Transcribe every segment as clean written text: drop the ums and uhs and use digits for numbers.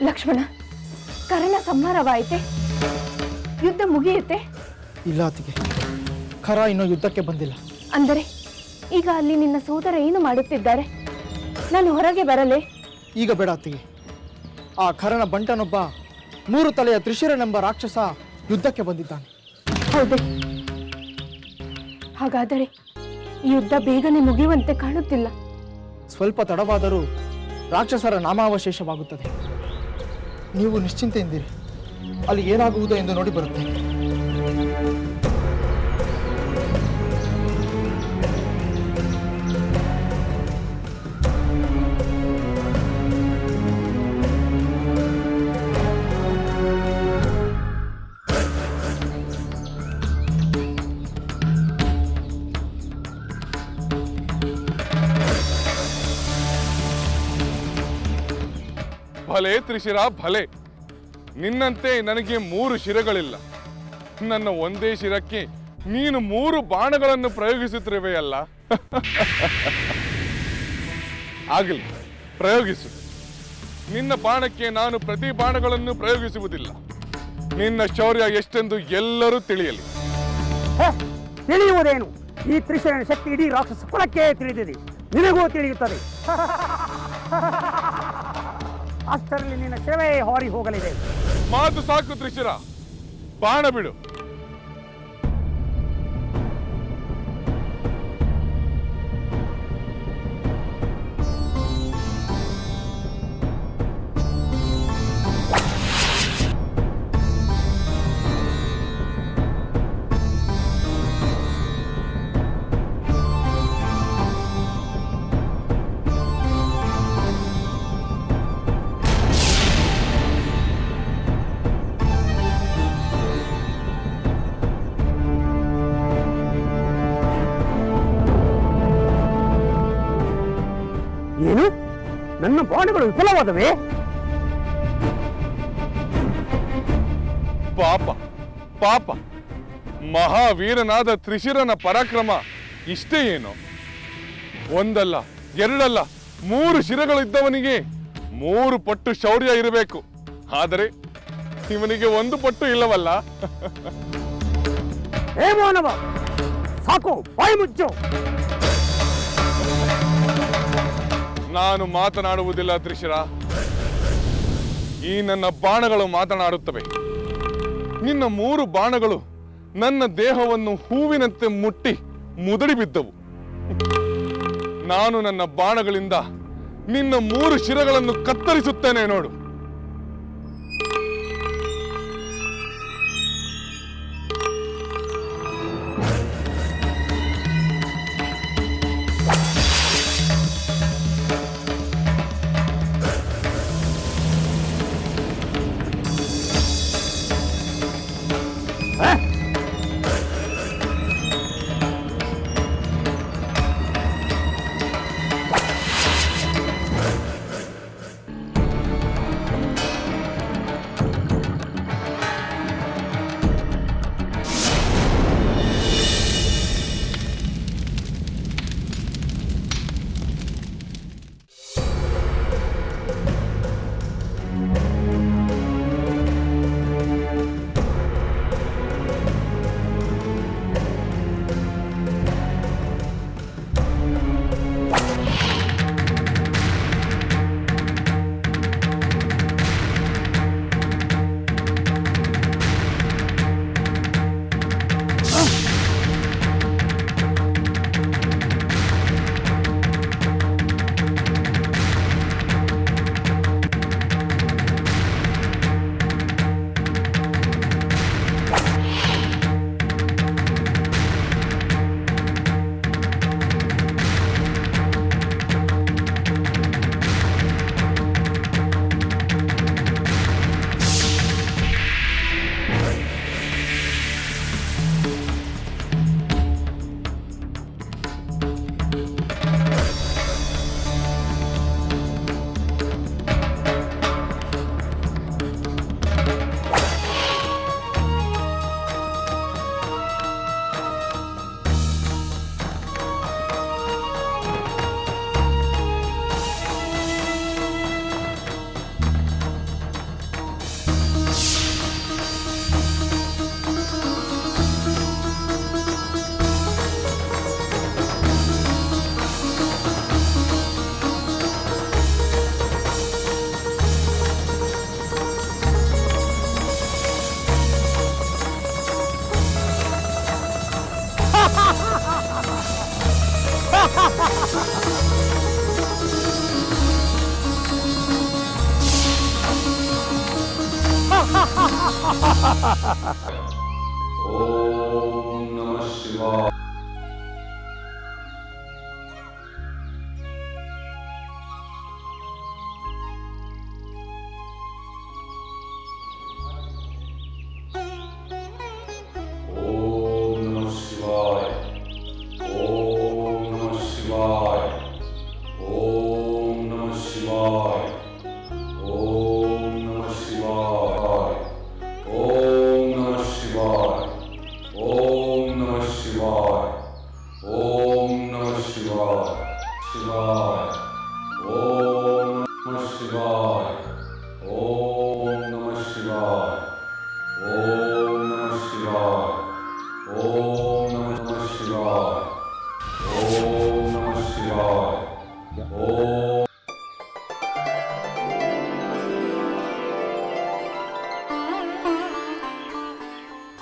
ಲಕ್ಷ್ಮಣ, ಕರಣ ಸಂಹಾರವಾಯಿತೆ? ಯುದ್ಧ ಮುಗಿಯುತ್ತೆ? ಇಲ್ಲ ಅತ್ತಿಗೆ, ಖರ ಇನ್ನೂ ಯುದ್ಧಕ್ಕೆ ಬಂದಿಲ್ಲ. ಅಂದರೆ ಈಗ ಅಲ್ಲಿ ನಿನ್ನ ಸೋದರ ಏನು ಮಾಡುತ್ತಿದ್ದಾರೆ? ನಾನು ಹೊರಗೆ ಬರಲೇ? ಈಗ ಬೇಡ ಅತ್ತಿಗೆ. ಆ ಖರನ ಬಂಟನೊಬ್ಬ 3 ತಲೆಯ ತ್ರಿಶಿರನೆಂಬ ರಾಕ್ಷಸ ಯುದ್ಧಕ್ಕೆ ಬಂದಿದ್ದಾನೆ. ಹೌದೇ? ಹಾಗಾದರೆ ಈ ಯುದ್ಧ ಬೇಗನೆ ಮುಗಿಯುವಂತೆ ಕಾಣುತ್ತಿಲ್ಲ. ಸ್ವಲ್ಪ ತಡವಾದರೂ ರಾಕ್ಷಸರ ನಾಮಾವಶೇಷವಾಗುತ್ತದೆ. ನೀವು ನಿಶ್ಚಿಂತೆಯಿಂದಿರಿ, ಅಲ್ಲಿ ಏನಾಗುವುದು ಎಂದು ನೋಡಿ ಬರುತ್ತೆ. ಭಲೆ ತ್ರಿಶಿರ ಭಲೆ, ನಿನ್ನಂತೆ ನನಗೆ 3 ಶಿರಗಳಿಲ್ಲ. ನನ್ನ ಒಂದೇ ಶಿರಕ್ಕೆ ನೀನು 3 ಬಾಣಗಳನ್ನು ಪ್ರಯೋಗಿಸುತ್ತಿರುವೆಯಲ್ಲ. ಆಗಲಿ, ಪ್ರಯೋಗಿಸು. ನಿನ್ನ ಬಾಣಕ್ಕೆ ನಾನು ಪ್ರತಿ ಬಾಣಗಳನ್ನು ಪ್ರಯೋಗಿಸುವುದಿಲ್ಲ. ನಿನ್ನ ಶೌರ್ಯ ಎಷ್ಟೆಂದು ಎಲ್ಲರೂ ತಿಳಿಯಲಿ. ತಿಳಿಯುವುದೇನು? ಈ ತ್ರಿಶಿರನ ಶಕ್ತಿ ಇಡೀ ರಾಕ್ಷಸ ಕುಲಕ್ಕೆ ತಿಳಿದಿದೆ, ನಿನಗೂ ತಿಳಿಯುತ್ತದೆ. ಅಷ್ಟರಲ್ಲಿ ನಿನ್ನ ಸೇವೆ ಹಾರಿ ಹೋಗಲಿದೆ. ಮಾತು ಸಾಕು ತ್ರಿಶಿರ, ಬಾಣ ಬಿಡು. ಏನು? ನನ್ನ ಬಾಣಗಳು ವಿಫಲವಾದವೇ? ಪಾಪ ಪಾಪ, ಮಹಾವೀರನಾದ ತ್ರಿಶಿರನ ಪರಾಕ್ರಮ ಇಷ್ಟೇ ಏನು? ಒಂದಲ್ಲ ಎರಡಲ್ಲ 3 ಶಿರಗಳಿದ್ದವನಿಗೆ 3 ಪಟ್ಟು ಶೌರ್ಯ ಇರಬೇಕು. ಆದರೆ ಇವನಿಗೆ 1 ಪಟ್ಟು ಇಲ್ಲವಲ್ಲ. ಹೇ ಮಾನವ, ಸಾಕು, ಬಾಯಿ ಮುಚ್ಚು. ನಾನು ಮಾತನಾಡುವುದಿಲ್ಲ ತ್ರಿಶಿರ, ಈ ನನ್ನ ಬಾಣಗಳು ಮಾತನಾಡುತ್ತವೆ. ನಿನ್ನ 3 ಬಾಣಗಳು ನನ್ನ ದೇಹವನ್ನು ಹೂವಿನಂತೆ ಮುಟ್ಟಿ ಮುದಡಿ ಬಿದ್ದವು. ನಾನು ನನ್ನ ಬಾಣಗಳಿಂದ ನಿನ್ನ 3 ಶಿರಗಳನ್ನು ಕತ್ತರಿಸುತ್ತೇನೆ ನೋಡು. ಓಂ ನಮಃ ಶಿವಾಯ.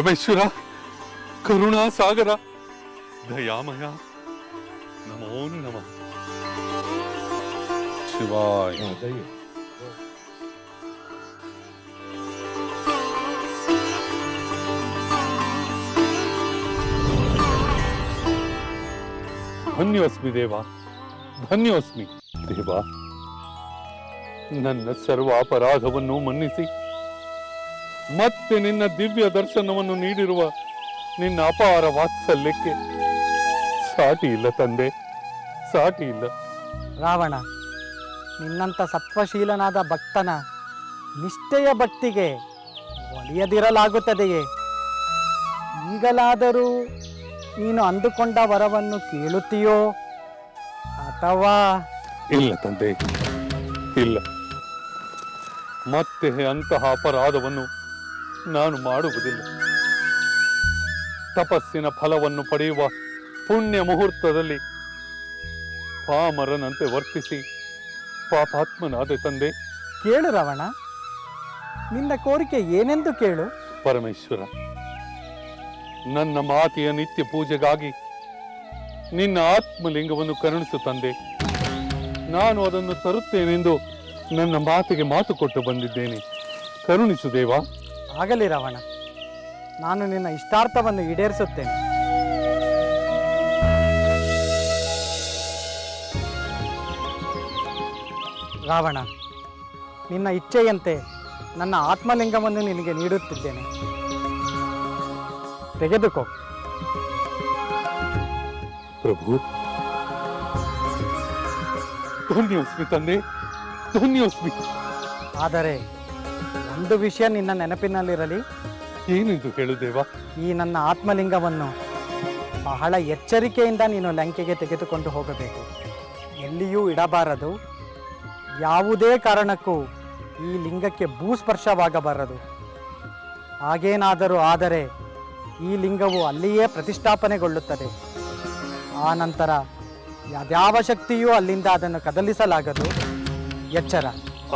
ಪರಮೇಶ್ವರ, ಕರುಣಾ ಸಾಗರ, ದಯಾಮಯ, ನಮೋ ನಮಃ ಶಿವಾಯ. ಧನ್ಯೋಸ್ಮಿ ದೇವ, ಧನ್ಯೋಸ್ಮಿ ದೇವ. ನನ್ನ ಸರ್ವ ಅಪರಾಧವನ್ನು ಮನ್ನಿಸಿ ಮತ್ತೆ ನಿನ್ನ ದಿವ್ಯ ದರ್ಶನವನ್ನು ನೀಡಿರುವ ನಿನ್ನ ಅಪಾರ ವಾತ್ಸಲ್ಯಕ್ಕೆ ಸಾಟಿ ಇಲ್ಲ ತಂದೆ, ಸಾಟಿ ಇಲ್ಲ. ರಾವಣ, ನಿನ್ನಂಥ ಸತ್ವಶೀಲನಾದ ಭಕ್ತನ ನಿಷ್ಠೆಯ ಭಕ್ತಿಗೆ ಒಲಿಯದಿರಲಾಗುತ್ತದೆಯೇ? ಈಗಲಾದರೂ ನೀನು ಅಂದುಕೊಂಡ ವರವನ್ನು ಕೇಳುತ್ತೀಯೋ ಅಥವಾ? ಇಲ್ಲ ತಂದೆ, ಇಲ್ಲ. ಮತ್ತೆ ಅಂತಹ ಅಪರಾಧವನ್ನು ನಾನು ಮಾಡುವುದಿಲ್ಲ. ತಪಸ್ಸಿನ ಫಲವನ್ನು ಪಡೆಯುವ ಪುಣ್ಯ ಮುಹೂರ್ತದಲ್ಲಿ ಪಾಮರನಂತೆ ವರ್ತಿಸಿ ಪಾಪಾತ್ಮನಾದೆ ತಂದೆ. ಕೇಳು ರಾವಣ, ನಿನ್ನ ಕೋರಿಕೆ ಏನೆಂದು ಕೇಳು. ಪರಮೇಶ್ವರ, ನನ್ನ ಮಾತೆಯ ನಿತ್ಯ ಪೂಜೆಗಾಗಿ ನಿನ್ನ ಆತ್ಮಲಿಂಗವನ್ನು ಕರುಣಿಸು ತಂದೆ. ನಾನು ಅದನ್ನು ತರುತ್ತೇನೆಂದು ನನ್ನ ಮಾತೆಗೆ ಮಾತು ಕೊಟ್ಟು ಬಂದಿದ್ದೇನೆ. ಕರುಣಿಸು ದೇವ. ಆಗಲಿ ರಾವಣ, ನಾನು ನಿನ್ನ ಇಷ್ಟಾರ್ಥವನ್ನು ಈಡೇರಿಸುತ್ತೇನೆ. ರಾವಣ, ನಿನ್ನ ಇಚ್ಛೆಯಂತೆ ನನ್ನ ಆತ್ಮಲಿಂಗವನ್ನು ನಿನಗೆ ನೀಡುತ್ತಿದ್ದೇನೆ, ತೆಗೆದುಕೋ. ಪ್ರಭು, ಧನ್ಯೋಸ್ಮಿ ತಂದೆ, ಧನ್ಯೋಸ್ಮಿ. ಆದರೆ ಒಂದು ವಿಷಯ ನಿನ್ನ ನೆನಪಿನಲ್ಲಿರಲಿ. ಏನೆಂದು ಹೇಳು ದೇವ? ಈ ನನ್ನ ಆತ್ಮಲಿಂಗವನ್ನು ಬಹಳ ಎಚ್ಚರಿಕೆಯಿಂದ ನೀನು ಲಂಕೆಗೆ ತೆಗೆದುಕೊಂಡು ಹೋಗಬೇಕು. ಎಲ್ಲಿಯೂ ಇಡಬಾರದು. ಯಾವುದೇ ಕಾರಣಕ್ಕೂ ಈ ಲಿಂಗಕ್ಕೆ ಭೂಸ್ಪರ್ಶವಾಗಬಾರದು. ಹಾಗೇನಾದರೂ ಆದರೆ ಈ ಲಿಂಗವು ಅಲ್ಲಿಯೇ ಪ್ರತಿಷ್ಠಾಪನೆಗೊಳ್ಳುತ್ತದೆ. ಆ ನಂತರ ಯಾವ್ಯಾವ ಶಕ್ತಿಯೂ ಅಲ್ಲಿಂದ ಅದನ್ನು ಕದಲಿಸಲಾಗದು. ಎಚ್ಚರ.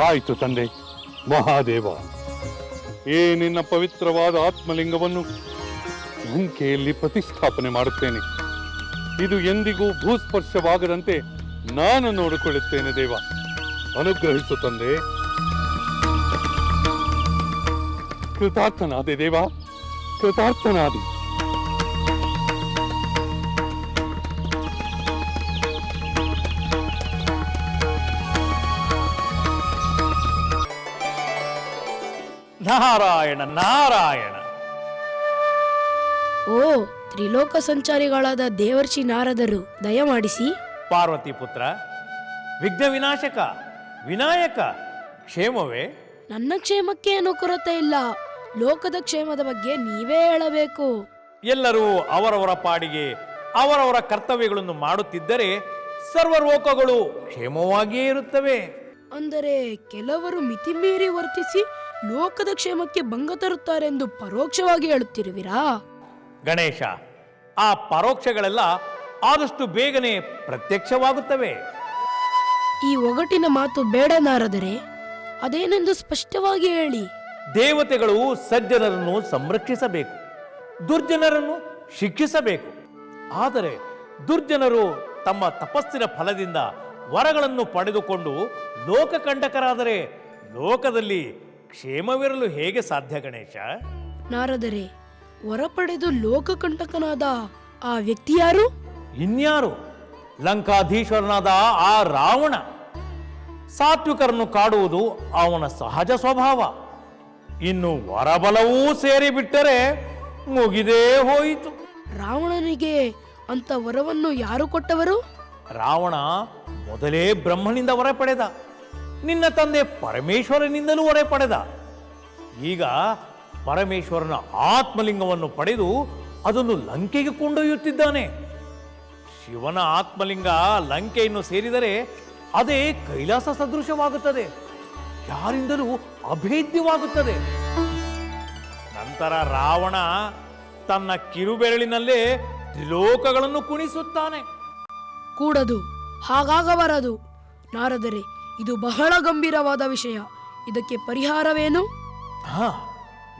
ಆಯಿತು ತಂದೆ. ಮಹಾದೇವ, ಈ ನಿನ್ನ ಪವಿತ್ರವಾದ ಆತ್ಮಲಿಂಗವನ್ನು ಲಂಕೆಯಲ್ಲಿ ಪ್ರತಿಷ್ಠಾಪನೆ ಮಾಡುತ್ತೇನೆ. ಇದು ಎಂದಿಗೂ ಭೂಸ್ಪರ್ಶವಾಗದಂತೆ ನಾನು ನೋಡಿಕೊಳ್ಳುತ್ತೇನೆ ದೇವ. ಅನುಗ್ರಹಿಸು ತಂದೆ. ಕೃತಾರ್ಥನಾದೆ ದೇವ, ಕೃತಾರ್ಥನಾದೆ. ನಾರಾಯಣ ನಾರಾಯಣ. ಓ ತ್ರಿಲೋಕ ಸಂಚಾರಿಗಳಾದ ದೇವರ್ಷಿ ನಾರದರು ದಯಮಾಡಿಸಿ. ಪಾರ್ವತಿ ಪುತ್ರ, ವಿಘ್ನ ವಿನಾಶಕ, ವಿನಾಯಕ, ಕ್ಷೇಮವೇ? ನನ್ನ ಕ್ಷೇಮಕ್ಕೆ ಏನೂ ಕೊರತೆ ಇಲ್ಲ. ಲೋಕದ ಕ್ಷೇಮದ ಬಗ್ಗೆ ನೀವೇ ಹೇಳಬೇಕು. ಎಲ್ಲರೂ ಅವರವರ ಪಾಡಿಗೆ ಅವರವರ ಕರ್ತವ್ಯಗಳನ್ನು ಮಾಡುತ್ತಿದ್ದರೆ ಸರ್ವಲೋಕಗಳು ಕ್ಷೇಮವಾಗಿಯೇ ಇರುತ್ತವೆ. ಅಂದರೆ ಕೆಲವರು ಮಿತಿಮೀರಿ ವರ್ತಿಸಿ ಲೋಕದ ಕ್ಷೇಮಕ್ಕೆ ಭಂಗ ತರುತ್ತಾರೆಂದು ಪರೋಕ್ಷವಾಗಿ ಹೇಳುತ್ತಿರುವಿರಾ? ಗಣೇಶ, ಆ ಪರೋಕ್ಷಗಳೆಲ್ಲ ಆದಷ್ಟು ಬೇಗನೆ ಪ್ರತ್ಯಕ್ಷವಾಗುತ್ತವೆ. ಈ ಒಗಟಿನ ಮಾತು ಬೇಡ ನಾರದರೆ, ಅದೇನೆಂದು ಸ್ಪಷ್ಟವಾಗಿ ಹೇಳಿ. ದೇವತೆಗಳು ಸಜ್ಜನರನ್ನು ಸಂರಕ್ಷಿಸಬೇಕು, ದುರ್ಜನರನ್ನು ಶಿಕ್ಷಿಸಬೇಕು. ಆದರೆ ದುರ್ಜನರು ತಮ್ಮ ತಪಸ್ಸಿನ ಫಲದಿಂದ ವರಗಳನ್ನು ಪಡೆದುಕೊಂಡು ಲೋಕಕಂಟಕರಾದರೆ ಲೋಕದಲ್ಲಿ ಕ್ಷೇಮವಿರಲು ಹೇಗೆ ಸಾಧ್ಯ ಗಣೇಶ? ನಾರದರೆ, ವರ ಪಡೆದು ಲೋಕಕಂಟಕನಾದ ಆ ವ್ಯಕ್ತಿ ಯಾರು? ಇನ್ಯಾರು? ಲಂಕಾಧೀಶ್ವರನಾದ ಆ ರಾವಣ. ಸಾತ್ವಿಕರನ್ನು ಕಾಡುವುದು ಅವನ ಸಹಜ ಸ್ವಭಾವ. ಇನ್ನು ವರಬಲವೂ ಸೇರಿಬಿಟ್ಟರೆ ಮುಗಿದೇ ಹೋಯಿತು. ರಾವಣನಿಗೆ ಅಂತ ವರವನ್ನು ಯಾರು ಕೊಟ್ಟವರು? ರಾವಣ ಮೊದಲೇ ಬ್ರಹ್ಮನಿಂದ ವರ ಪಡೆದ. ನಿನ್ನ ತಂದೆ ಪರಮೇಶ್ವರನಿಂದಲೂ ವರ ಪಡೆದ. ಈಗ ಪರಮೇಶ್ವರನ ಆತ್ಮಲಿಂಗವನ್ನು ಪಡೆದು ಅದನ್ನು ಲಂಕೆಗೆ ಕೊಂಡೊಯ್ಯುತ್ತಿದ್ದಾನೆ. ಶಿವನ ಆತ್ಮಲಿಂಗ ಲಂಕೆಯನ್ನು ಸೇರಿದರೆ ಅದೇ ಕೈಲಾಸ ಸದೃಶವಾಗುತ್ತದೆ, ಯಾರಿಂದಲೂ ಅಭೇದ್ಯವಾಗುತ್ತದೆ. ನಂತರ ರಾವಣ ತನ್ನ ಕಿರುಬೆರಳಿನಲ್ಲೇ ತ್ರಿಲೋಕಗಳನ್ನು ಕುಣಿಸುತ್ತಾನೆ. ಕೂಡದು, ಹಾಗಾಗಬಾರದು. ನಾರದರೆ, ಇದು ಬಹಳ ಗಂಭೀರವಾದ ವಿಷಯ. ಇದಕ್ಕೆ ಪರಿಹಾರವೇನು? ಹಾ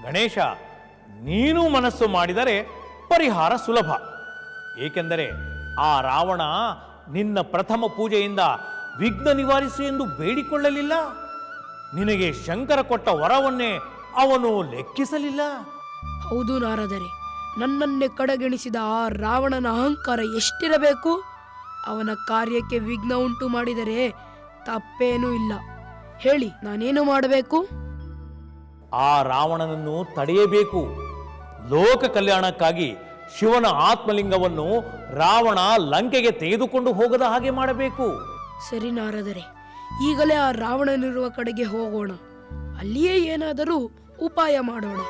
ಗಣೇಶ, ನೀನು ಮನಸ್ಸು ಮಾಡಿದರೆ ಪರಿಹಾರ ಸುಲಭ. ಏಕೆಂದರೆ ಆ ರಾವಣ ನಿನ್ನ ಪ್ರಥಮ ಪೂಜೆಯಿಂದ ವಿಘ್ನ ನಿವಾರಿಸು ಎಂದು ಬೇಡಿಕೊಳ್ಳಲಿಲ್ಲ. ನಿನಗೆ ಶಂಕರ ಕೊಟ್ಟ ವರವನ್ನೇ ಅವನು ಲೆಕ್ಕಿಸಲಿಲ್ಲ. ಹೌದು ನಾರದರೆ, ನನ್ನನ್ನೇ ಕಡೆಗಣಿಸಿದ ಆ ರಾವಣನ ಅಹಂಕಾರ ಎಷ್ಟಿರಬೇಕು? ಅವನ ಕಾರ್ಯಕ್ಕೆ ವಿಘ್ನ ಉಂಟು ಮಾಡಿದರೆ ತಪ್ಪೇನೂ ಇಲ್ಲ. ಹೇಳಿ, ನಾನೇನು ಮಾಡಬೇಕು? ಆ ರಾವಣನನ್ನು ತಡೆಯಬೇಕು. ಲೋಕ ಕಲ್ಯಾಣಕ್ಕಾಗಿ ಶಿವನ ಆತ್ಮಲಿಂಗವನ್ನು ರಾವಣ ಲಂಕೆಗೆ ತೆಗೆದುಕೊಂಡು ಹೋಗದ ಹಾಗೆ ಮಾಡಬೇಕು. ಸರಿ ನಾರದರೆ, ಈಗಲೇ ಆ ರಾವಣನಿರುವ ಕಡೆಗೆ ಹೋಗೋಣ. ಅಲ್ಲಿಯೇ ಏನಾದರೂ ಉಪಾಯ ಮಾಡೋಣ.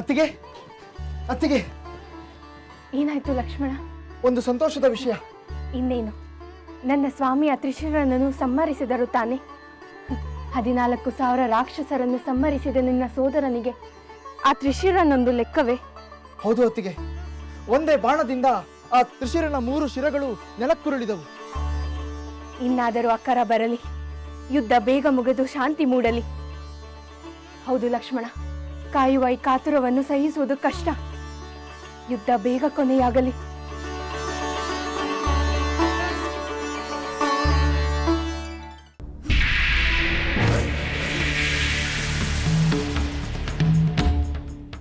ಅತ್ತಿಗೆ ಅತ್ತಿಗೆ, ಏನಾಯ್ತು ಲಕ್ಷ್ಮಣ? ಒಂದು ಸಂತೋಷದ ವಿಷಯ. ಇನ್ನೇನು, ನನ್ನ ಸ್ವಾಮಿಯ ತ್ರಿಶಿರನನ್ನು ಸಂಹರಿಸಿದರು ತಾನೆ? 14,000 ರಾಕ್ಷಸರನ್ನು ಸಂಹರಿಸಿದ ನಿನ್ನ ಸೋದರನಿಗೆ ಆ ತ್ರಿಶಿರನೊಂದು ಲೆಕ್ಕವೇ? ಹೌದು ಅತ್ತಿಗೆ, ಒಂದೇ ಬಾಣದಿಂದ ಆ ತ್ರಿಶಿರನ 3 ಶಿರಗಳು ನೆಲಕ್ಕುರುಳಿದವು. ಇನ್ನಾದರೂ ಅಕ್ಕರ ಬರಲಿ, ಯುದ್ಧ ಬೇಗ ಮುಗಿದು ಶಾಂತಿ ಮೂಡಲಿ. ಹೌದು ಲಕ್ಷ್ಮಣ, ಕಾಯುವ ಈ ಕಾತುರವನ್ನು ಸಹಿಸುವುದು ಕಷ್ಟ. ಯುದ್ಧ ಬೇಗ ಕೊನೆಯಾಗಲಿ.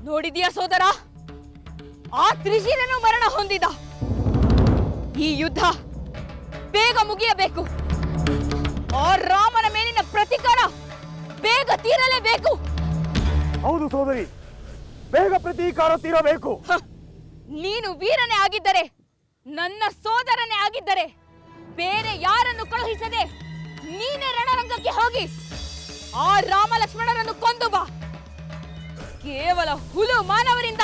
ನೋಡಿದ್ಯಾ ಸೋದರ, ಆ ತ್ರಿಶಿರನು ಮರಣ ಹೊಂದಿದ. ಈ ಯುದ್ಧ ಬೇಗ ಮುಗಿಯಬೇಕು. ಆ ರಾಮನ ಮೇಲಿನ ಪ್ರತೀಕಾರ ಬೇಗ ತೀರಲೇಬೇಕು. ಹೌದು ಸೋದರಿ, ಬೇಗ ಪ್ರತೀಕಾರ ತೀರಬೇಕು. ನೀನು ವೀರನೇ ಆಗಿದ್ದರೆ, ನನ್ನ ಸೋದರನೇ ಆಗಿದ್ದರೆ, ಬೇರೆ ಯಾರನ್ನು ಕಳುಹಿಸದೆ ನೀನೇ ರಣರಂಗಕ್ಕೆ ಹೋಗಿ ಆ ರಾಮ ಲಕ್ಷ್ಮಣರನ್ನು ಕೊಂದು ಬಾ. ಕೇವಲ ಹುಲು ಮಾನವರಿಂದ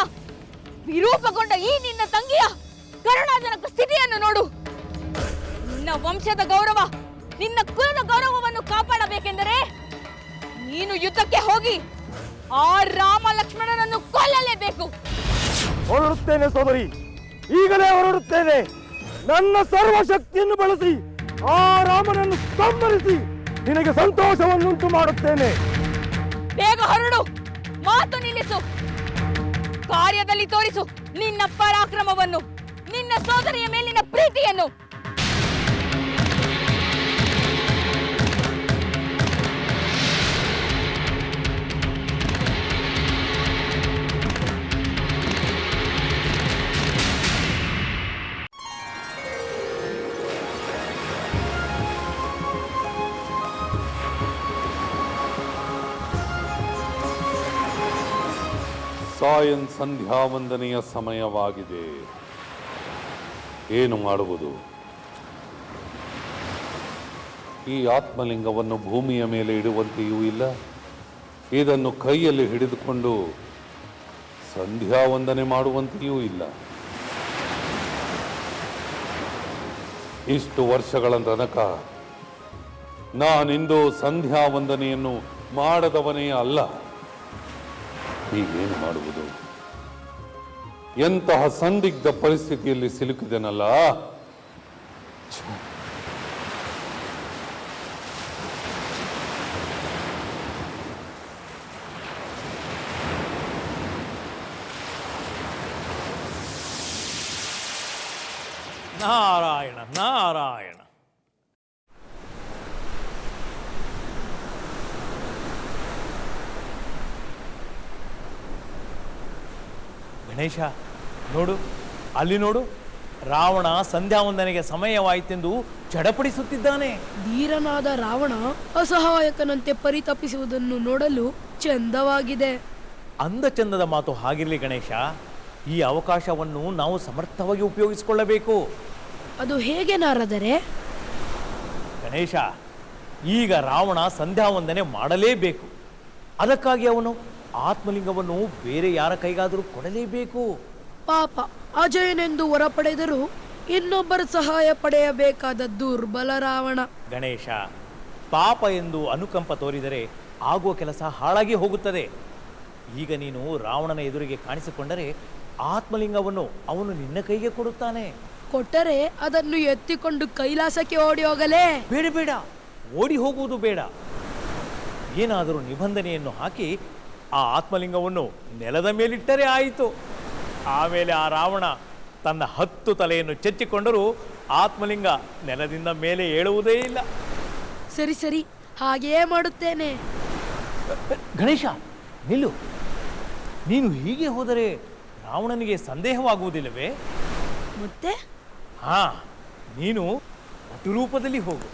ವಿರೂಪಗೊಂಡ ಈ ನಿನ್ನ ತಂಗಿಯ ಕರುಣಾಜನಕ ಸ್ಥಿತಿಯನ್ನು ನೋಡು. ನಿನ್ನ ವಂಶದ ಗೌರವ, ನಿನ್ನ ಕುಲದ ಗೌರವವನ್ನು ಕಾಪಾಡಬೇಕೆಂದರೆ ನೀನು ಯುದ್ಧಕ್ಕೆ ಹೋಗಿ ಆ ರಾಮ ಲಕ್ಷ್ಮಣನನ್ನು ಕೊಲ್ಲಲೇಬೇಕು. ಹೊರಡುತ್ತೇನೆ ಸೋದರಿ, ಈಗಲೇ ಹೊರಡುತ್ತೇನೆ. ನನ್ನ ಸರ್ವಶಕ್ತಿಯನ್ನು ಬಳಸಿ ಆ ರಾಮನನ್ನು ಸಂಹರಿಸಿ ನಿನಗೆ ಸಂತೋಷವನ್ನುಂಟು ಮಾಡುತ್ತೇನೆ. ಬೇಗ ಹೊರಡು, ಮಾತು ನಿಲ್ಲಿಸು. ಕಾರ್ಯದಲ್ಲಿ ತೋರಿಸು ನಿನ್ನ ಪರಾಕ್ರಮವನ್ನು, ನಿನ್ನ ಸೋದರಿಯ ಮೇಲಿನ ಪ್ರೀತಿಯನ್ನು. ಸಾಯಂ ಸಂಧ್ಯಾ ವಂದನೆಯ ಸಮಯವಾಗಿದೆ. ಏನು ಮಾಡುವುದು? ಈ ಆತ್ಮಲಿಂಗವನ್ನು ಭೂಮಿಯ ಮೇಲೆ ಇಡುವಂತೆಯೂ ಇಲ್ಲ, ಇದನ್ನು ಕೈಯಲ್ಲಿ ಹಿಡಿದುಕೊಂಡು ಸಂಧ್ಯಾ ವಂದನೆ ಮಾಡುವಂತೆಯೂ ಇಲ್ಲ. ಇಷ್ಟು ವರ್ಷಗಳ ತನಕ ನಾನಿಂದು ಸಂಧ್ಯಾ ವಂದನೆಯನ್ನು ಮಾಡದವನೇ ಅಲ್ಲ. ಹೀಗೇನು ಮಾಡುವುದು? ಎಂತಹ ಸಂದಿಗ್ಧ ಪರಿಸ್ಥಿತಿಯಲ್ಲಿ ಸಿಲುಕಿದೆನಲ್ಲ. ನಾರಾಯಣ ನಾರಾಯಣ. ಗಣೇಶ, ನೋಡು, ಅಲ್ಲಿ ನೋಡು, ರಾವಣ ಸಂಧ್ಯಾ ವಂದನೆಗೆ ಸಮಯವಾಯಿತೆಂದು ಚಡಪಡಿಸುತ್ತಿದ್ದಾನೆ. ಧೀರನಾದ ರಾವಣ ಅಸಹಾಯಕನಂತೆ ಪರಿತಪಿಸುವುದನ್ನು ನೋಡಲು ಚಂದವಾಗಿದೆ. ಅಂದ ಚಂದದ ಮಾತು ಹಾಗಿರಲಿ ಗಣೇಶ, ಈ ಅವಕಾಶವನ್ನು ನಾವು ಸಮರ್ಥವಾಗಿ ಉಪಯೋಗಿಸಿಕೊಳ್ಳಬೇಕು. ಅದು ಹೇಗೆ ನಾರದರೆ? ಗಣೇಶ, ಈಗ ರಾವಣ ಸಂಧ್ಯಾ ವಂದನೆ ಮಾಡಲೇಬೇಕು. ಅದಕ್ಕಾಗಿ ಅವನು ಆತ್ಮಲಿಂಗವನ್ನು ಬೇರೆ ಯಾರ ಕೈಗಾದರೂ ಕೊಡಲೇಬೇಕು. ಪಾಪ, ಅಜಯನೆಂದು ಹೊರ ಪಡೆದರೂ ಇನ್ನೊಬ್ಬರ ಸಹಾಯ ಪಡೆಯಬೇಕಾದ ದುರ್ಬಲ ರಾವಣ. ಗಣೇಶ, ಪಾಪ ಎಂದು ಅನುಕಂಪ ತೋರಿದರೆ ಆಗುವ ಕೆಲಸ ಹಾಳಾಗಿ ಹೋಗುತ್ತದೆ. ಈಗ ನೀನು ರಾವಣನ ಎದುರಿಗೆ ಕಾಣಿಸಿಕೊಂಡರೆ ಆತ್ಮಲಿಂಗವನ್ನು ಅವನು ನಿನ್ನ ಕೈಗೆ ಕೊಡುತ್ತಾನೆ. ಕೊಟ್ಟರೆ ಅದನ್ನು ಎತ್ತಿಕೊಂಡು ಕೈಲಾಸಕ್ಕೆ ಓಡಿ ಹೋಗಲೇ? ಬೇಡ ಬೇಡ, ಓಡಿ ಹೋಗುವುದು ಬೇಡ. ಏನಾದರೂ ನಿಬಂಧನೆಯನ್ನು ಹಾಕಿ ಆ ಆತ್ಮಲಿಂಗವನ್ನು ನೆಲದ ಮೇಲಿಟ್ಟರೆ ಆಯಿತು. ಆಮೇಲೆ ಆ ರಾವಣ ತನ್ನ 10 ತಲೆಯನ್ನು ಚೆಚ್ಚಿಕೊಂಡರೂ ಆತ್ಮಲಿಂಗ ನೆಲದಿಂದ ಮೇಲೆ ಏಳುವುದೇ ಇಲ್ಲ. ಸರಿ ಸರಿ, ಹಾಗೆಯೇ ಮಾಡುತ್ತೇನೆ. ಗಣೇಶ, ನಿಲ್ಲು. ನೀನು ಹೀಗೆ ಹೋದರೆ ರಾವಣನಿಗೆ ಸಂದೇಹವಾಗುವುದಿಲ್ಲವೇ? ಮತ್ತೆ ಹಾ, ನೀನು ವಟು ರೂಪದಲ್ಲಿ ಹೋಗು.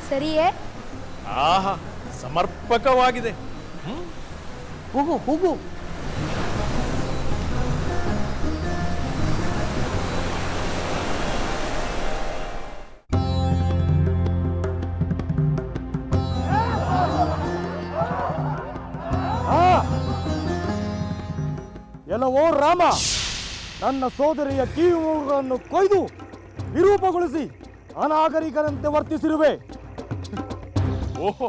ಸರಿಯೇ? ಆಹಾ, ಸಮರ್ಪಕವಾಗಿದೆ. ಹೋಗು ಹೋಗು. ಎಲ್ಲವೋ ರಾಮ, ನನ್ನ ಸೋದರಿಯ ಕಿವಿಗಳನ್ನು ಕೊಯ್ದು ವಿರೂಪಗೊಳಿಸಿ ಅನಾಗರಿಕರಂತೆ ವರ್ತಿಸಿರುವೆ. ಓಹೋ,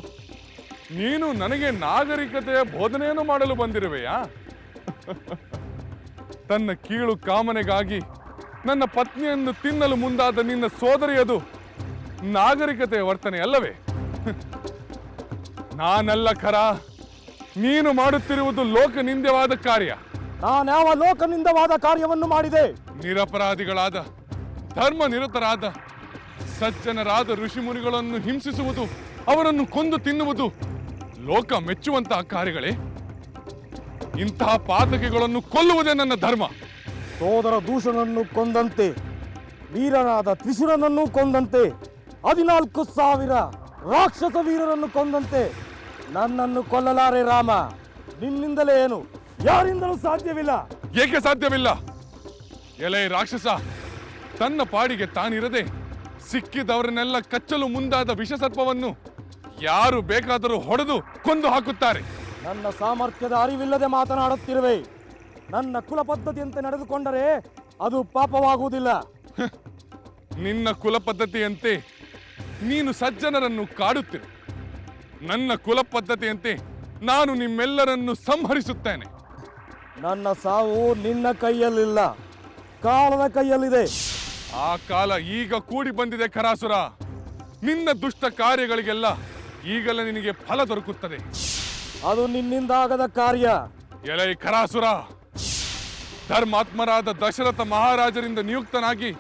ನೀನು ನನಗೆ ನಾಗರಿಕತೆಯ ಬೋಧನೆಯನ್ನು ಮಾಡಲು ಬಂದಿರುವೆಯಾ? ತನ್ನ ಕೀಳು ಕಾಮನೆಗಾಗಿ ನನ್ನ ಪತ್ನಿಯನ್ನು ತಿನ್ನಲು ಮುಂದಾದ ನಿನ್ನ ಸೋದರಿಯದು ನಾಗರಿಕತೆಯ ವರ್ತನೆ ಅಲ್ಲವೇ? ನಾನಲ್ಲ ಖರ, ನೀನು ಮಾಡುತ್ತಿರುವುದು ಲೋಕನಿಂದ್ಯವಾದ ಕಾರ್ಯ. ನಾನ್ಯಾವ ಲೋಕನಿಂದವಾದ ಕಾರ್ಯವನ್ನು ಮಾಡಿದೆ? ನಿರಪರಾಧಿಗಳಾದ ಧರ್ಮ ನಿರತರಾದ ಸಜ್ಜನರಾದ ಋಷಿಮುನಿಗಳನ್ನು ಹಿಂಸಿಸುವುದು, ಅವರನ್ನು ಕೊಂದು ತಿನ್ನುವುದು ಲೋಕ ಮೆಚ್ಚುವಂತಹ ಕಾರ್ಯಗಳೇ? ಇಂತಹ ಪಾತಕಿಗಳನ್ನು ಕೊಲ್ಲುವುದೇ ನನ್ನ ಧರ್ಮ. ಸೋದರ ದೂಷಣನ್ನು ಕೊಂದಂತೆ, ವೀರನಾದ ತ್ರಿಶೂರನನ್ನು ಕೊಂದಂತೆ, 14,000 ರಾಕ್ಷಸ ವೀರರನ್ನು ಕೊಂದಂತೆ ನನ್ನನ್ನು ಕೊಲ್ಲಲಾರೆ ರಾಮ. ನಿನ್ನಿಂದಲೇ ಏನು, ಯಾರಿಂದಲೂ ಸಾಧ್ಯವಿಲ್ಲ. ಏಕೆ ಸಾಧ್ಯವಿಲ್ಲ? ಎಲೆ ರಾಕ್ಷಸ, ತನ್ನ ಪಾಡಿಗೆ ತಾನಿರದೆ ಸಿಕ್ಕಿದವರನ್ನೆಲ್ಲ ಕಚ್ಚಲು ಮುಂದಾದ ವಿಷಸರ್ಪವನ್ನು ಯಾರು ಬೇಕಾದರೂ ಹೊಡೆದು ಕೊಂದು ಹಾಕುತ್ತಾರೆ. ನನ್ನ ಸಾಮರ್ಥ್ಯದ ಅರಿವಿಲ್ಲದೆ ಮಾತನಾಡುತ್ತಿರುವೆ. ನನ್ನ ಕುಲ ಪದ್ಧತಿಯಂತೆ ನಡೆದುಕೊಂಡರೆ ಅದು ಪಾಪವಾಗುವುದಿಲ್ಲ. ನಿನ್ನ ಕುಲ ಪದ್ಧತಿಯಂತೆ ನೀನು ಸಜ್ಜನರನ್ನು ಕಾಡುತ್ತಿರು. ನನ್ನ ಕುಲ ಪದ್ಧತಿಯಂತೆ ನಾನು ನಿಮ್ಮೆಲ್ಲರನ್ನು ಸಂಹರಿಸುತ್ತೇನೆ. ನನ್ನ ಸಾವು ನಿನ್ನ ಕೈಯಲ್ಲಿಲ್ಲ, ಕಾಲದ ಕೈಯಲ್ಲಿದೆ. ಆ ಕಾಲ ಈಗ ಕೂಡಿ ಬಂದಿದೆ ಖರಾಸುರ. ನಿನ್ನ ದುಷ್ಟ ಕಾರ್ಯಗಳಿಗೆಲ್ಲ ಈಗಲೇ ನಿನಗೆ ಫಲ ದೊರಕುತ್ತದೆ. ಅದು ನಿನ್ನಿಂದಾಗದ ಕಾರ್ಯ. ಎಲೈ ಖರಾಸುರ, ಧರ್ಮಾತ್ಮರಾದ ದಶರಥ ಮಹಾರಾಜರಿಂದ ನಿಯುಕ್ತನಾಗಿ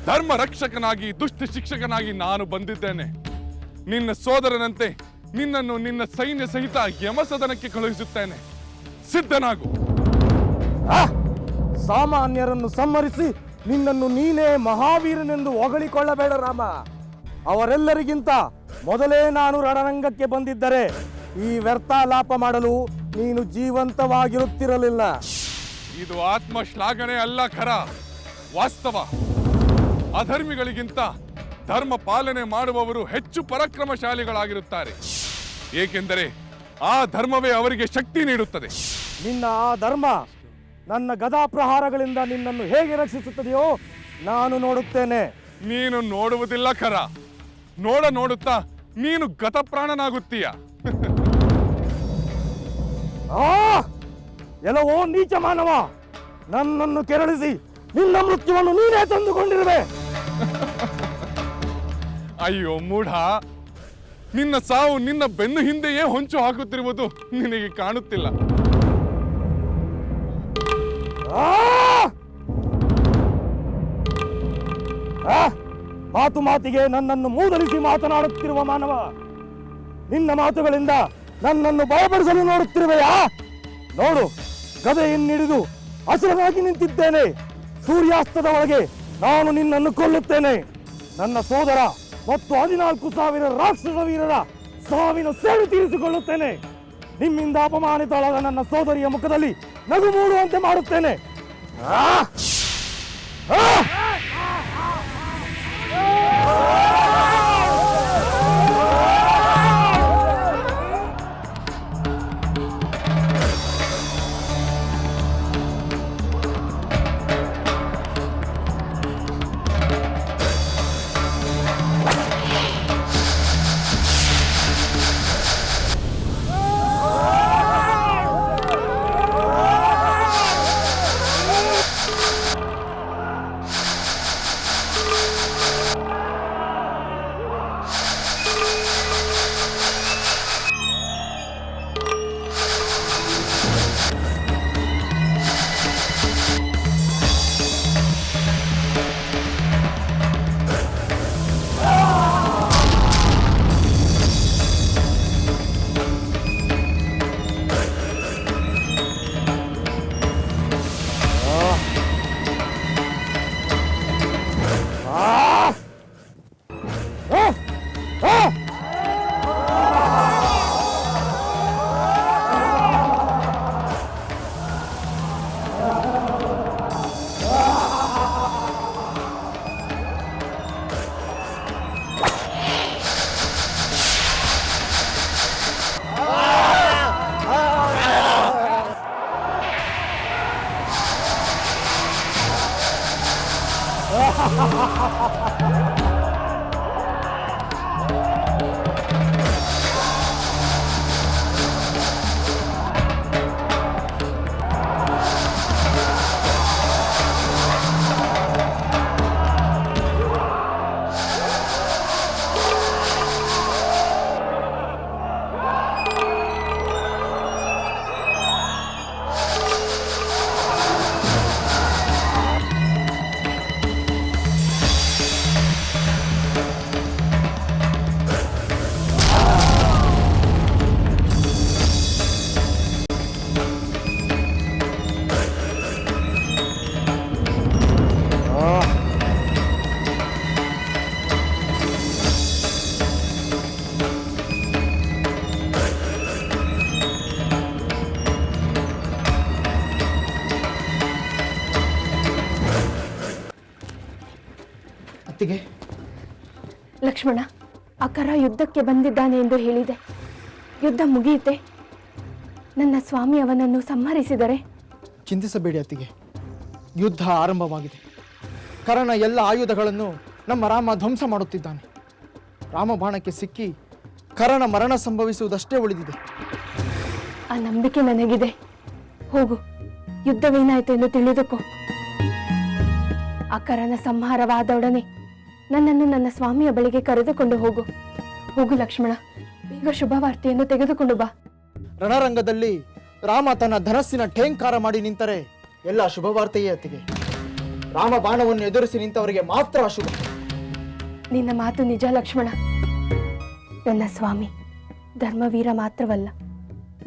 ಧರ್ಮ ರಕ್ಷಕನಾಗಿ ದುಷ್ಟ ಶಿಕ್ಷಕನಾಗಿ ನಾನು ಬಂದಿದ್ದೇನೆ. ನಿನ್ನ ಸೋದರನಂತೆ ನಿನ್ನನ್ನು ನಿನ್ನ ಸೈನ್ಯ ಸಹಿತ ಯಮಸದನಕ್ಕೆ ಕಳುಹಿಸುತ್ತೇನೆ. ಸಿದ್ಧನಾಗು. ಸಾಮಾನ್ಯರನ್ನು ಸಂಹರಿಸಿ ನಿನ್ನನ್ನು ನೀನೇ ಮಹಾವೀರನೆಂದು ಹೊಗಳಿಕೊಳ್ಳಬೇಡ ರಾಮ. ಅವರೆಲ್ಲರಿಗಿಂತ ಮೊದಲೇ ನಾನು ರಣರಂಗಕ್ಕೆ ಬಂದಿದ್ದರೆ ಈ ವ್ಯರ್ಥಾಲಾಪ ಮಾಡಲು ನೀನು ಜೀವಂತವಾಗಿರುತ್ತಿರಲಿಲ್ಲ. ಇದು ಆತ್ಮ ಶ್ಲಾಘನೆ ಅಲ್ಲ ಖರ, ವಾಸ್ತವ. ಅಧರ್ಮಿಗಳಿಗಿಂತ ಧರ್ಮ ಪಾಲನೆ ಮಾಡುವವರು ಹೆಚ್ಚು ಪರಾಕ್ರಮಶಾಲಿಗಳಾಗಿರುತ್ತಾರೆ. ಏಕೆಂದರೆ ಆ ಧರ್ಮವೇ ಅವರಿಗೆ ಶಕ್ತಿ ನೀಡುತ್ತದೆ. ನಿನ್ನ ಆ ಧರ್ಮ ನನ್ನ ಗದಾಪ್ರಹಾರಗಳಿಂದ ನಿನ್ನನ್ನು ಹೇಗೆ ರಕ್ಷಿಸುತ್ತದೆಯೋ ನಾನು ನೋಡುತ್ತೇನೆ. ನೀನು ನೋಡುವುದಿಲ್ಲ ಖರ, ನೋಡುತ್ತಾ ನೀನು ಗತಪ್ರಾಣನಾಗುತ್ತೀಯ. ಎಲ್ಲವೋ ನೀಚ ಮಾನವ, ನನ್ನನ್ನು ಕೆರಳಿಸಿ ನಿನ್ನ ಮೃತ್ಯುವನ್ನು ನೀನೇ ತಂದುಕೊಂಡಿರುವೆ. ಅಯ್ಯೋ ಮೂಢ, ನಿನ್ನ ಸಾವು ನಿನ್ನ ಬೆನ್ನು ಹಿಂದೆಯೇ ಹೊಂಚು ಹಾಕುತ್ತಿರುವುದು ನಿನಗೆ ಕಾಣುತ್ತಿಲ್ಲ. ಮಾತಿಗೆ ನನ್ನನ್ನು ಮೂದಲಿಸಿ ಮಾತನಾಡುತ್ತಿರುವ ಮಾನವ, ನಿನ್ನ ಮಾತುಗಳಿಂದ ನನ್ನನ್ನು ಭಯಪಡಿಸಲು ನೋಡುತ್ತಿರುವೆಯಾ? ನೋಡು, ಗದೆಯನ್ನಿಡಿದು ಹಸಿರಾಗಿ ನಿಂತಿದ್ದೇನೆ. ಸೂರ್ಯಾಸ್ತದ ಒಳಗೆ ನಾನು ನಿನ್ನನ್ನು ಕೊಲ್ಲುತ್ತೇನೆ. ನನ್ನ ಸೋದರ ಮತ್ತು 14,000 ರಾಕ್ಷಸ ವೀರರ ಸಾವಿನ ಸೇಡು ತೀರಿಸಿಕೊಳ್ಳುತ್ತೇನೆ. ನಿಮ್ಮಿಂದ ಅಪಮಾನಿತಳಾದ ನನ್ನ ಸೋದರಿಯ ಮುಖದಲ್ಲಿ ನಗು ಮೂಡುವಂತೆ ಮಾಡುತ್ತೇನೆ. ಅತ್ತಿಗೆ, ಲಕ್ಷ್ಮಣ, ಅಕರ ಯುದ್ಧಕ್ಕೆ ಬಂದಿದ್ದಾನೆ ಎಂದು ಹೇಳಿದೆ. ಯುದ್ಧ ಮುಗಿಯುತ್ತೆ. ನನ್ನ ಸ್ವಾಮಿ ಅವನನ್ನು ಸಂಹರಿಸಿದರೆ? ಚಿಂತಿಸಬೇಡಿ ಅತ್ತಿಗೆ, ಯುದ್ಧ ಆರಂಭವಾಗಿದೆ. ಕರನ ಎಲ್ಲ ಆಯುಧಗಳನ್ನು ನಮ್ಮ ರಾಮ ಧ್ವಂಸ ಮಾಡುತ್ತಿದ್ದಾನೆ. ರಾಮಬಾಣಕ್ಕೆ ಸಿಕ್ಕಿ ಕರನ ಮರಣ ಸಂಭವಿಸುವುದಷ್ಟೇ ಉಳಿದಿದೆ. ಆ ನಂಬಿಕೆ ನನಗಿದೆ. ಹೋಗು, ಯುದ್ಧವೇನಾಯಿತು ಎಂದು ತಿಳಿದುಕೋ. ಅಕರನ ಸಂಹಾರವಾದೊಡನೆ ನನ್ನನ್ನು ನನ್ನ ಸ್ವಾಮಿಯ ಬಳಿಗೆ ಕರೆದುಕೊಂಡು ಹೋಗು. ಹೋಗು ಲಕ್ಷ್ಮಣ, ಬೇಗ ಶುಭವಾರ್ತೆಯನ್ನು ತೆಗೆದುಕೊಂಡು ಬಾ. ರಣರಂಗದಲ್ಲಿ ರಾಮ ತನ್ನ ಧನಸ್ಸಿನ ಠೇಂಕಾರ ಮಾಡಿ ನಿಂತರೆ ಎಲ್ಲ ಶುಭವಾರ್ತೆಯೇ ಅತ್ತಿಗೆ. ರಾಮ ಬಾಣವನ್ನು ಎದುರಿಸಿ ನಿಂತವರಿಗೆ ಮಾತ್ರ ಅಶುಭ. ನಿನ್ನ ಮಾತು ನಿಜ ಲಕ್ಷ್ಮಣ. ನನ್ನ ಸ್ವಾಮಿ ಧರ್ಮವೀರ ಮಾತ್ರವಲ್ಲ,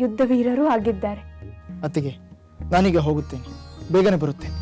ಯುದ್ಧವೀರರೂ ಆಗಿದ್ದಾರೆ. ಅತ್ತಿಗೆ, ನಾನೀಗ ಹೋಗುತ್ತೇನೆ, ಬೇಗನೆ ಬರುತ್ತೇನೆ.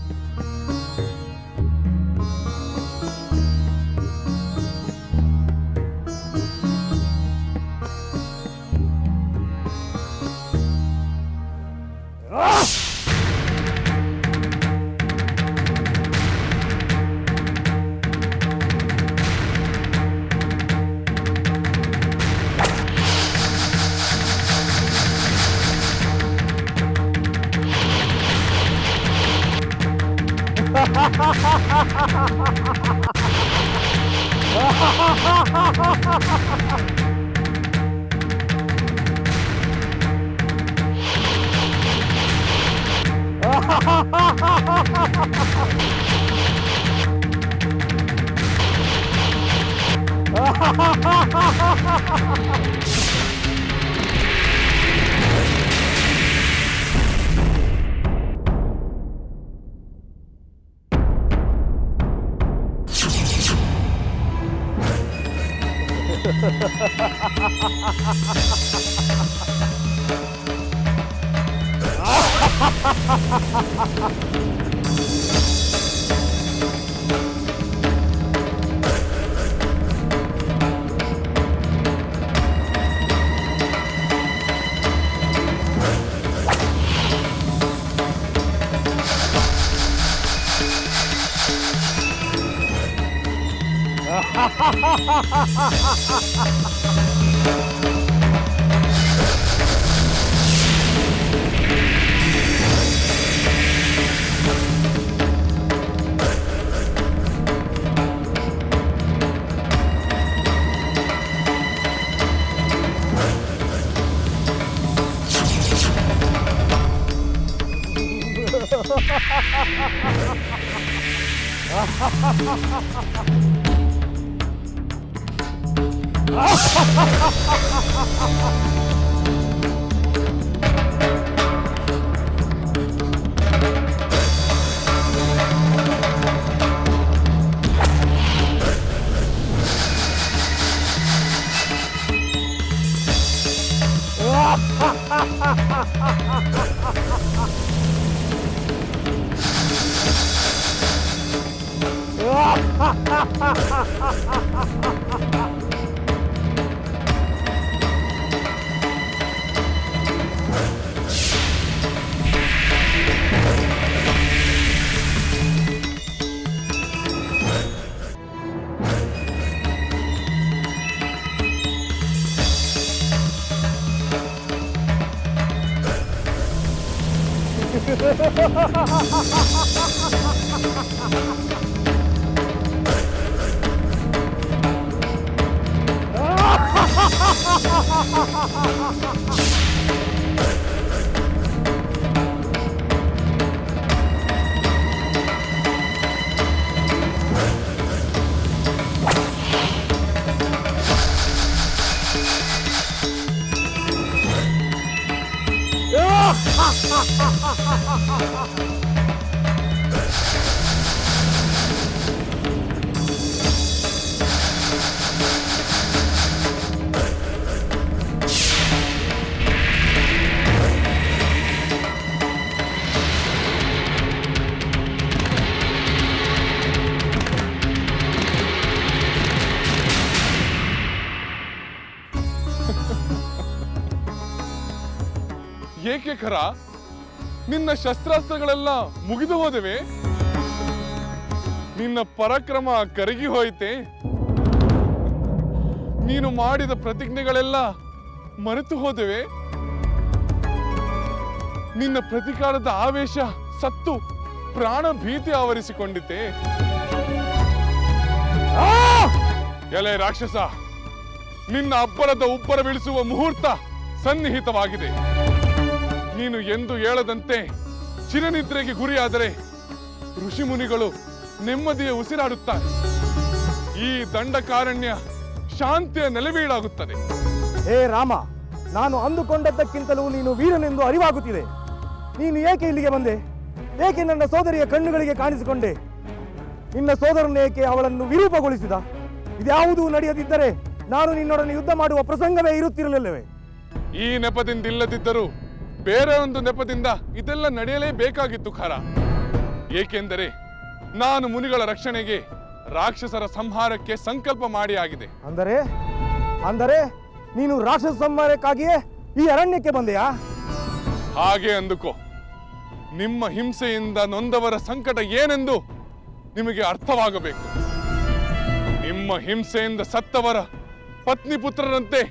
ಏಕೆ ಖರ? ನಿನ್ನ ಶಸ್ತ್ರಾಸ್ತ್ರಗಳೆಲ್ಲ ಮುಗಿದು ಹೋದವೆ? ನಿನ್ನ ಪರಾಕ್ರಮ ಕರಗಿ ಹೋಯಿತೆ? ನೀನು ಮಾಡಿದ ಪ್ರತಿಜ್ಞೆಗಳೆಲ್ಲ ಮರೆತು ಹೋದವೆ? ನಿನ್ನ ಪ್ರತಿಕಾರದ ಆವೇಶ ಸತ್ತು ಪ್ರಾಣ ಭೀತಿ ಆವರಿಸಿಕೊಂಡಿತೆ? ಎಲೆ ರಾಕ್ಷಸ, ನಿನ್ನ ಅಬ್ಬರದ ಉಬ್ಬರ ಬೀಳಿಸುವ ಮುಹೂರ್ತ ಸನ್ನಿಹಿತವಾಗಿದೆ. ನೀನು ಎಂದು ಹೇಳದಂತೆ ಚಿರನಿದ್ರೆಗೆ ಗುರಿಯಾದರೆ ಋಷಿಮುನಿಗಳು ನೆಮ್ಮದಿಯ ಉಸಿರಾಡುತ್ತಾರೆ. ಈ ದಂಡಕಾರಣ್ಯ ಶಾಂತಿಯ ನೆಲೆವೀಡಾಗುತ್ತದೆ. ಹೇ ರಾಮ, ನಾನು ಅಂದುಕೊಂಡದ್ದಕ್ಕಿಂತಲೂ ನೀನು ವೀರನೆಂದು ಅರಿವಾಗುತ್ತಿದೆ. ನೀನು ಏಕೆ ಇಲ್ಲಿಗೆ ಬಂದೆ? ಏಕೆ ನನ್ನ ಸೋದರಿಯ ಕಣ್ಣುಗಳಿಗೆ ಕಾಣಿಸಿಕೊಂಡೆ? ನಿನ್ನ ಸೋದರನೇಕೆ ಅವಳನ್ನು ವಿರೂಪಗೊಳಿಸಿದ? ಇದ್ಯಾವುದೂ ನಡೆಯದಿದ್ದರೆ ನಾನು ನಿನ್ನೊಡನೆ ಯುದ್ಧ ಮಾಡುವ ಪ್ರಸಂಗವೇ ಇರುತ್ತಿರಲಿಲ್ಲವೇ? ಈ ನೆಪದಿಂದ ಇಲ್ಲದಿದ್ದರೂ ಬೇರೆ ಒಂದು ನೆಪದಿಂದ ಇದೆಲ್ಲ ನಡೆಯಲೇಬೇಕಾಗಿತ್ತು ಖರ. ಏಕೆಂದರೆ ನಾನು ಮುನಿಗಳ ರಕ್ಷಣೆಗೆ, ರಾಕ್ಷಸರ ಸಂಹಾರಕ್ಕೆ ಸಂಕಲ್ಪ ಮಾಡಿ ಆಗಿದೆ. ಅಂದರೆ ನೀನು ರಾಕ್ಷಸ ಸಂಹಾರಕ್ಕಾಗಿಯೇ ಈ ಅರಣ್ಯಕ್ಕೆ ಬಂದೆಯಾ? ಹಾಗೆ ಅಂದುಕೋ. ನಿಮ್ಮ ಹಿಂಸೆಯಿಂದ ನೊಂದವರ ಸಂಕಟ ಏನೆಂದು ನಿಮಗೆ ಅರ್ಥವಾಗಬೇಕು. ನಿಮ್ಮ ಹಿಂಸೆಯಿಂದ ಸತ್ತವರ ಪತ್ನಿ ಪುತ್ರರಂತೆ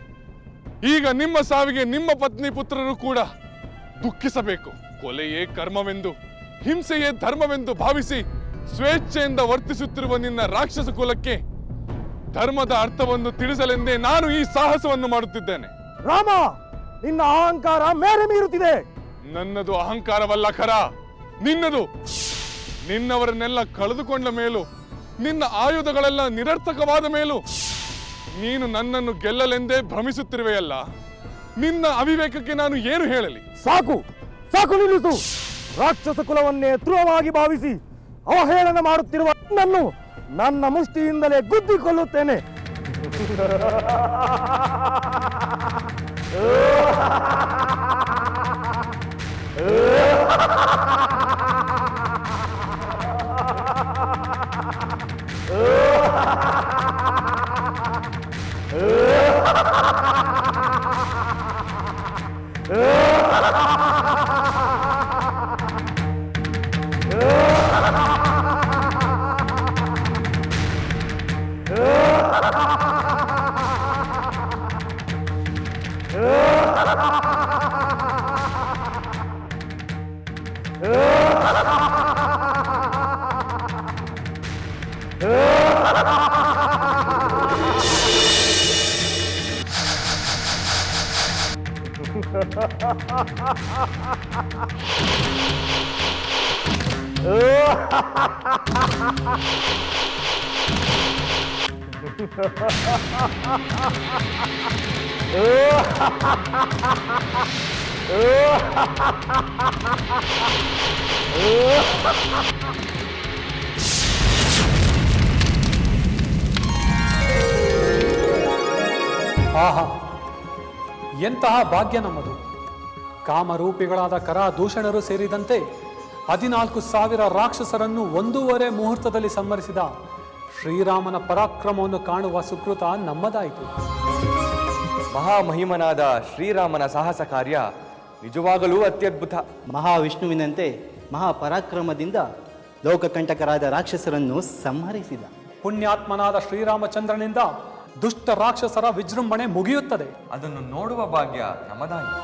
ಈಗ ನಿಮ್ಮ ಸಾವಿಗೆ ನಿಮ್ಮ ಪತ್ನಿ ಪುತ್ರರು ಕೂಡ ದುಃಖಿಸಬೇಕು. ಕೊಲೆಯೇ ಕರ್ಮವೆಂದು, ಹಿಂಸೆಯೇ ಧರ್ಮವೆಂದು ಭಾವಿಸಿ ಸ್ವೇಚ್ಛೆಯಿಂದ ವರ್ತಿಸುತ್ತಿರುವ ನಿನ್ನ ರಾಕ್ಷಸ ಕುಲಕ್ಕೆ ಧರ್ಮದ ಅರ್ಥವನ್ನು ತಿಳಿಸಲೆಂದೇ ನಾನು ಈ ಸಾಹಸವನ್ನು ಮಾಡುತ್ತಿದ್ದೇನೆ. ರಾಮ, ನಿನ್ನ ಅಹಂಕಾರ ಮೇರೆ ಮೀರುತ್ತಿದೆ. ನನ್ನದು ಅಹಂಕಾರವಲ್ಲ ಖರ, ನಿನ್ನದು. ನಿನ್ನವರನ್ನೆಲ್ಲ ಕಳೆದುಕೊಂಡ ಮೇಲೂ, ನಿನ್ನ ಆಯುಧಗಳೆಲ್ಲ ನಿರರ್ಥಕವಾದ ಮೇಲೂ ನೀನು ನನ್ನನ್ನು ಗೆಲ್ಲಲೆಂದೇ ಭ್ರಮಿಸುತ್ತಿರುವೆಯಲ್ಲ. ನಿನ್ನ ಅವಿವೇಕಕ್ಕೆ ನಾನು ಏನು ಹೇಳಲಿ? ಸಾಕು ನಿಲ್ಲಿಸು. ರಾಕ್ಷಸ ಕುಲವನ್ನೇ ಧ್ರುವವಾಗಿ ಭಾವಿಸಿ ಅವಹೇಳನ ಮಾಡುತ್ತಿರುವ ನನ್ನನ್ನು ನನ್ನ ಮುಷ್ಟಿಯಿಂದಲೇ ಗುದ್ದಿಕೊಳ್ಳುತ್ತೇನೆ. ಆಹಾ, ಎಂತಹ ಭಾಗ್ಯ ನಮ್ಮದು. ಕಾಮರೂಪಿಗಳಾದ ಕರಾದೂಷಣರು ಸೇರಿದಂತೆ 14,000 ರಾಕ್ಷಸರನ್ನು 1.5 ಮುಹೂರ್ತದಲ್ಲಿ ಸಂಹರಿಸಿದ ಶ್ರೀರಾಮನ ಪರಾಕ್ರಮವನ್ನು ಕಾಣುವ ಸುಕೃತ ನಮ್ಮದಾಯಿತು. ಮಹಾಮಹಿಮನಾದ ಶ್ರೀರಾಮನ ಸಾಹಸ ಕಾರ್ಯ ನಿಜವಾಗಲೂ ಅತ್ಯದ್ಭುತ. ಮಹಾವಿಷ್ಣುವಿನಂತೆ ಮಹಾಪರಾಕ್ರಮದಿಂದ ಲೋಕಕಂಟಕರಾದ ರಾಕ್ಷಸರನ್ನು ಸಂಹರಿಸಿದ. ಪುಣ್ಯಾತ್ಮನಾದ ಶ್ರೀರಾಮಚಂದ್ರನಿಂದ ದುಷ್ಟ ರಾಕ್ಷಸರ ವಿಜೃಂಭಣೆ ಮುಗಿಯುತ್ತದೆ. ಅದನ್ನು ನೋಡುವ ಭಾಗ್ಯ ನಮ್ಮದಾಯಿತು.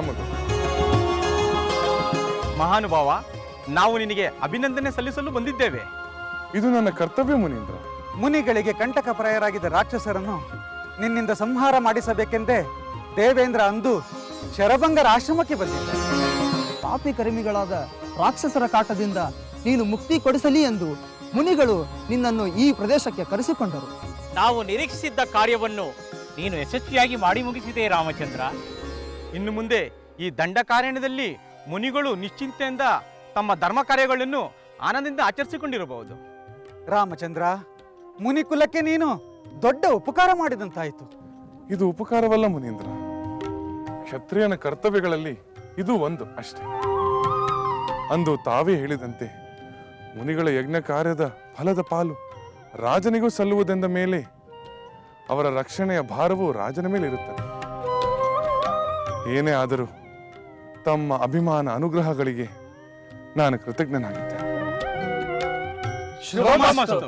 ನಮ್ಮದು. ಮಹಾನುಭಾವ, ನಾವು ನಿನಗೆ ಅಭಿನಂದನೆ ಸಲ್ಲಿಸಲು ಬಂದಿದ್ದೇವೆ. ಇದು ನನ್ನ ಕರ್ತವ್ಯ ಮುನೀಂದ್ರ. ಮುನಿಗಳಿಗೆ ಕಂಟಕಪ್ರಾಯರಾಗಿದ್ದ ರಾಕ್ಷಸರನ್ನು ನಿನ್ನಿಂದ ಸಂಹಾರ ಮಾಡಿಸಬೇಕೆಂದೇ ದೇವೇಂದ್ರ ಅಂದು ಶರಭಂಗರ ಆಶ್ರಮಕ್ಕೆ ಬಂದಿದ್ದ. ಪಾಪಿ ಕರ್ಮಿಗಳಾದ ರಾಕ್ಷಸರ ಕಾಟದಿಂದ ನೀನು ಮುಕ್ತಿ ಕೊಡಿಸಲಿ ಎಂದು ಮುನಿಗಳು ನಿನ್ನನ್ನು ಈ ಪ್ರದೇಶಕ್ಕೆ ಕರೆಸಿಕೊಂಡರು. ನಾವು ನಿರೀಕ್ಷಿಸಿದ್ದ ಕಾರ್ಯವನ್ನು ನೀನು ಯಶಸ್ವಿಯಾಗಿ ಮಾಡಿ ಮುಗಿಸಿದೆ ರಾಮಚಂದ್ರ. ಇನ್ನು ಮುಂದೆ ಈ ದಂಡಕಾರಣ್ಯದಲ್ಲಿ ಮುನಿಗಳು ನಿಶ್ಚಿಂತೆಯಿಂದ ತಮ್ಮ ಧರ್ಮ ಕಾರ್ಯಗಳನ್ನು ಆನಂದದಿಂದ ಆಚರಿಸಿಕೊಂಡಿರಬಹುದು. ರಾಮಚಂದ್ರ, ಮುನಿಕುಲಕ್ಕೆ ನೀನು ದೊಡ್ಡ ಉಪಕಾರ ಮಾಡಿದಂತಾಯಿತು. ಇದು ಉಪಕಾರವಲ್ಲ ಮುನೀಂದ್ರ, ಕ್ಷತ್ರಿಯನ ಕರ್ತವ್ಯಗಳಲ್ಲಿ ಇದು ಒಂದು ಅಷ್ಟೇ. ಅಂದು ತಾವೇ ಹೇಳಿದಂತೆ ಮುನಿಗಳ ಯಜ್ಞ ಕಾರ್ಯದ ಫಲದ ಪಾಲು ರಾಜನಿಗೂ ಸಲ್ಲುವುದೆಂದ ಮೇಲೆ ಅವರ ರಕ್ಷಣೆಯ ಭಾರವು ರಾಜನ ಮೇಲೆ ಇರುತ್ತದೆ. ಏನೇ ಆದರೂ ತಮ್ಮ ಅಭಿಮಾನ ಅನುಗ್ರಹಗಳಿಗೆ ನಾನು ಕೃತಜ್ಞನಾಗಿದ್ದೇನೆ. ಶುಭಮಸ್ತು.